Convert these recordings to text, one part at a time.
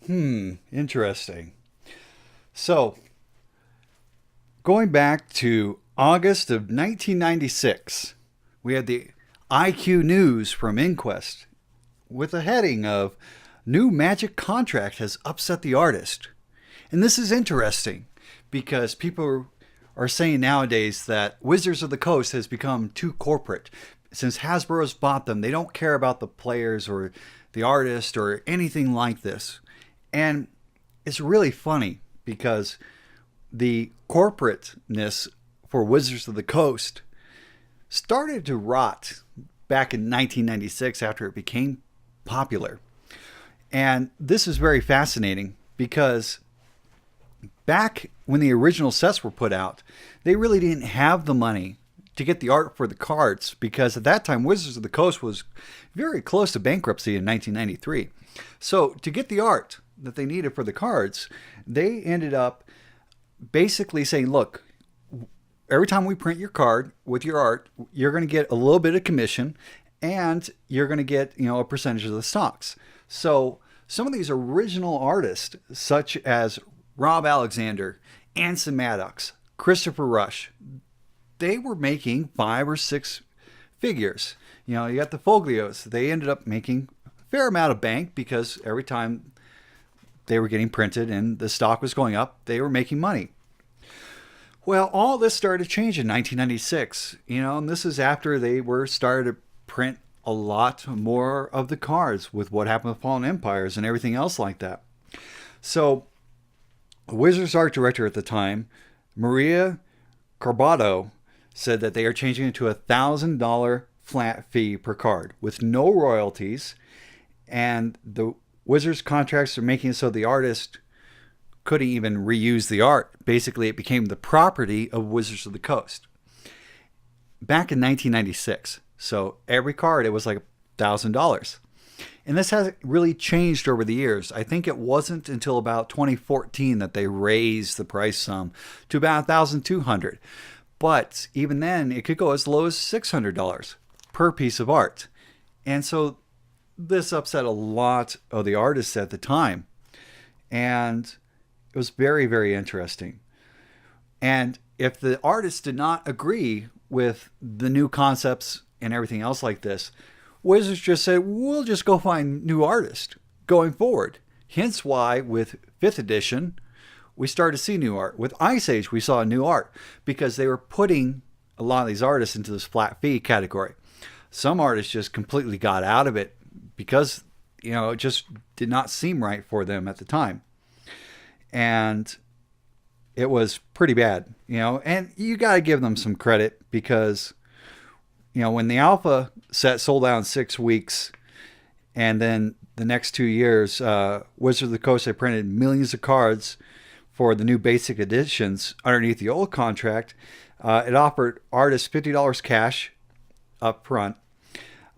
Interesting. So, going back to August of 1996, we had the IQ News from Inquest with a heading of New Magic Contract Has Upset the Artist. And this is interesting because people are saying nowadays that Wizards of the Coast has become too corporate. Since Hasbro's bought them, they don't care about the players or the artist or anything like this. And it's really funny because the corporateness for Wizards of the Coast started to rot back in 1996 after it became popular. And this is very fascinating because back when the original sets were put out, they really didn't have the money to get the art for the cards because at that time Wizards of the Coast was very close to bankruptcy in 1993. So to get the art that they needed for the cards, they ended up basically saying, look, every time we print your card with your art, you're going to get a little bit of commission and you're going to get, a percentage of the stocks. So some of these original artists, such as Rob Alexander, Anson Maddox, Christopher Rush, they were making 5 or 6 figures. You got the Foglios. They ended up making a fair amount of bank because every time they were getting printed and the stock was going up, they were making money. Well, all this started to change in 1996, and this is after they were started to print a lot more of the cards with what happened with Fallen Empires and everything else like that. So, Wizards art director at the time, Maria Carbado, said that they are changing it to a $1,000 flat fee per card with no royalties, and the Wizards contracts are making it so the artist couldn't even reuse the art. Basically, it became the property of Wizards of the Coast. Back in 1996, so every card, it was like $1,000. And this has really changed over the years. I think it wasn't until about 2014 that they raised the price sum to about $1,200. But even then, it could go as low as $600 per piece of art. And so this upset a lot of the artists at the time. And it was very, very interesting. And if the artists did not agree with the new concepts and everything else like this, Wizards just said, we'll just go find new artists going forward. Hence why with 5th edition, we started to see new art. With Ice Age, we saw new art because they were putting a lot of these artists into this flat fee category. Some artists just completely got out of it because, it just did not seem right for them at the time. And it was pretty bad, and you got to give them some credit because, when the alpha set sold out in 6 weeks and then the next 2 years, Wizards of the Coast, they printed millions of cards for the new basic editions underneath the old contract. It offered artists $50 cash up front,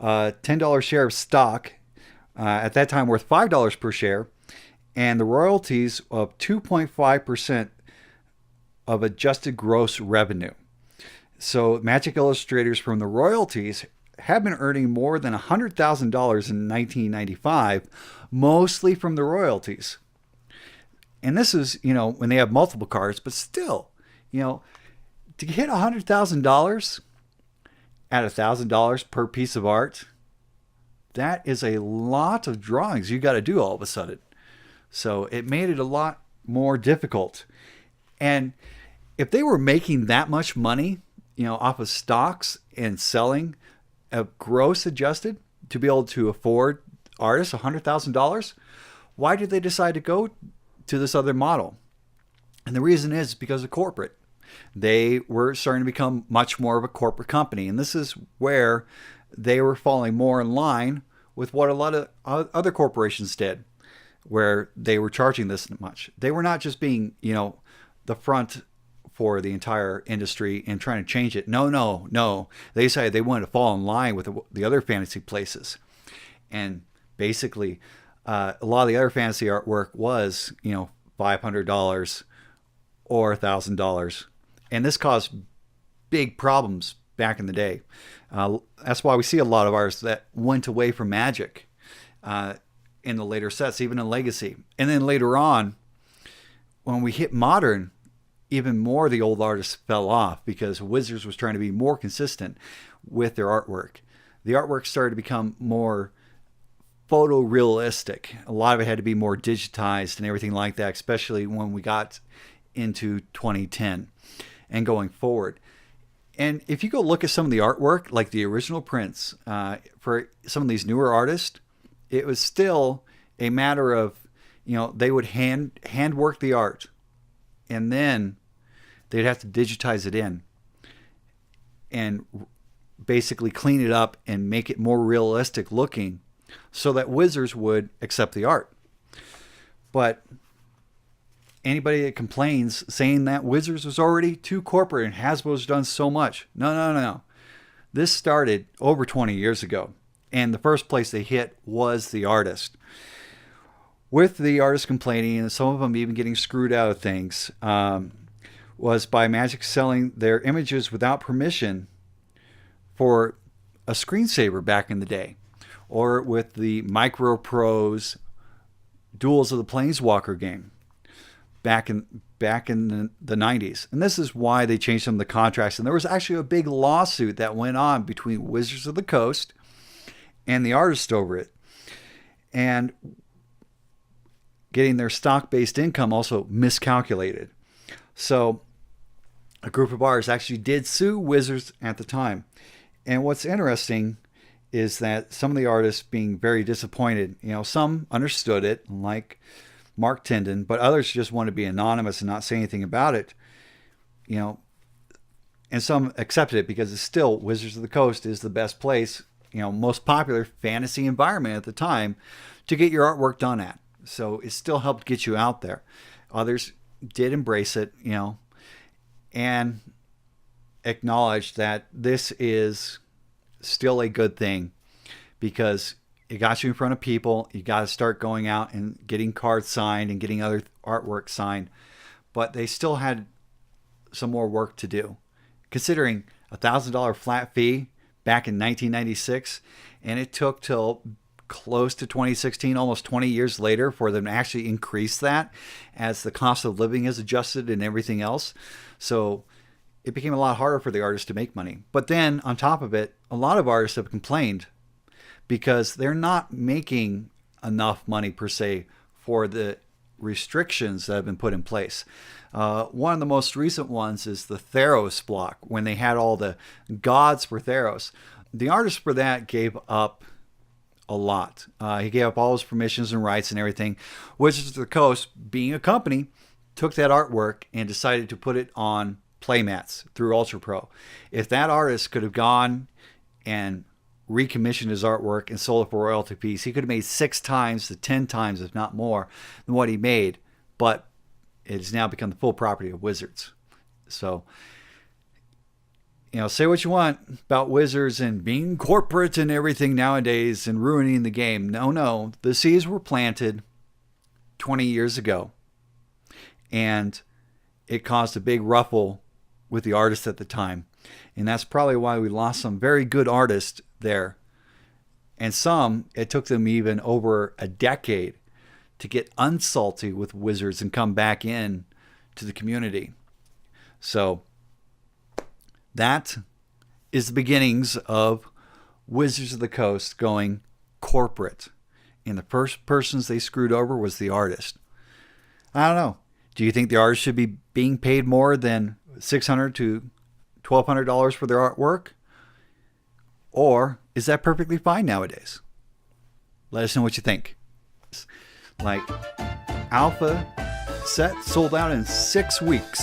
$10 share of stock, at that time worth $5 per share, and the royalties of 2.5% of adjusted gross revenue. So Magic illustrators from the royalties have been earning more than $100,000 in 1995, mostly from the royalties. And this is, when they have multiple cards, but still, to hit $100,000 at $1,000 per piece of art, that is a lot of drawings you got to do all of a sudden. So it made it a lot more difficult. And if they were making that much money, off of stocks and selling a gross adjusted to be able to afford artists $100,000, why did they decide to go to this other model? And the reason is because of corporate. They were starting to become much more of a corporate company. And this is where they were falling more in line with what a lot of other corporations did, where they were charging this much. They were not just being, the front for the entire industry and trying to change it. No. They decided they wanted to fall in line with the other fantasy places. And basically, a lot of the other fantasy artwork was, $500 or $1,000. And this caused big problems back in the day. That's why we see a lot of artists that went away from Magic. in the later sets, even in Legacy. And then later on, when we hit Modern, even more the old artists fell off because Wizards was trying to be more consistent with their artwork. The artwork started to become more photorealistic. A lot of it had to be more digitized and everything like that, especially when we got into 2010 and going forward. And if you go look at some of the artwork, like the original prints for some of these newer artists, it was still a matter of, they would hand work the art, and then they'd have to digitize it in and basically clean it up and make it more realistic looking so that Wizards would accept the art. But anybody that complains saying that Wizards was already too corporate and Hasbro's done so much. No. This started over 20 years ago. And the first place they hit was the artist. With the artists complaining, and some of them even getting screwed out of things, was by Magic selling their images without permission for a screensaver back in the day. Or with the Micro Prose Duels of the Planeswalker game back in the 90s. And this is why they changed some of the contracts. And there was actually a big lawsuit that went on between Wizards of the Coast and the artist over it. And getting their stock-based income also miscalculated. So a group of artists actually did sue Wizards at the time. And what's interesting is that some of the artists being very disappointed, some understood it, like Mark Tinden, but others just want to be anonymous and not say anything about it, and some accepted it because it's still Wizards of the Coast is the best place, most popular fantasy environment at the time to get your artwork done at. So it still helped get you out there. Others did embrace it, and acknowledged that this is still a good thing because it got you in front of people. You got to start going out and getting cards signed and getting other artwork signed. But they still had some more work to do. Considering $1,000 flat fee back in 1996, and it took till close to 2016, almost 20 years later, for them to actually increase that as the cost of living has adjusted and everything else. So it became a lot harder for the artists to make money. But then on top of it, a lot of artists have complained because they're not making enough money per se for the restrictions that have been put in place. One of the most recent ones is the Theros block, when they had all the gods for Theros. The artist for that gave up a lot. He gave up all his permissions and rights and everything. Wizards of the Coast, being a company, took that artwork and decided to put it on playmats through Ultra Pro. If that artist could have gone and recommissioned his artwork and sold it for royalty piece, he could have made 6 times to 10 times, if not more, than what he made. But it has now become the full property of Wizards. So, say what you want about Wizards and being corporate and everything nowadays and ruining the game. No. The seeds were planted 20 years ago. And it caused a big ruffle with the artists at the time. And that's probably why we lost some very good artists there. And some, it took them even over a decade to get unsalty with Wizards and come back in to the community. So that is the beginnings of Wizards of the Coast going corporate. And the first persons they screwed over was the artist. I don't know. Do you think the artist should be being paid more than $600 to $1,200 for their artwork? Or is that perfectly fine nowadays? Let us know what you think. Like, Alpha set sold out in 6 weeks.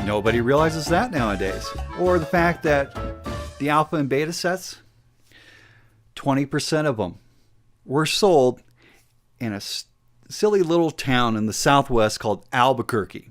Nobody realizes that nowadays. Or the fact that the Alpha and Beta sets, 20% of them were sold in a silly little town in the Southwest called Albuquerque.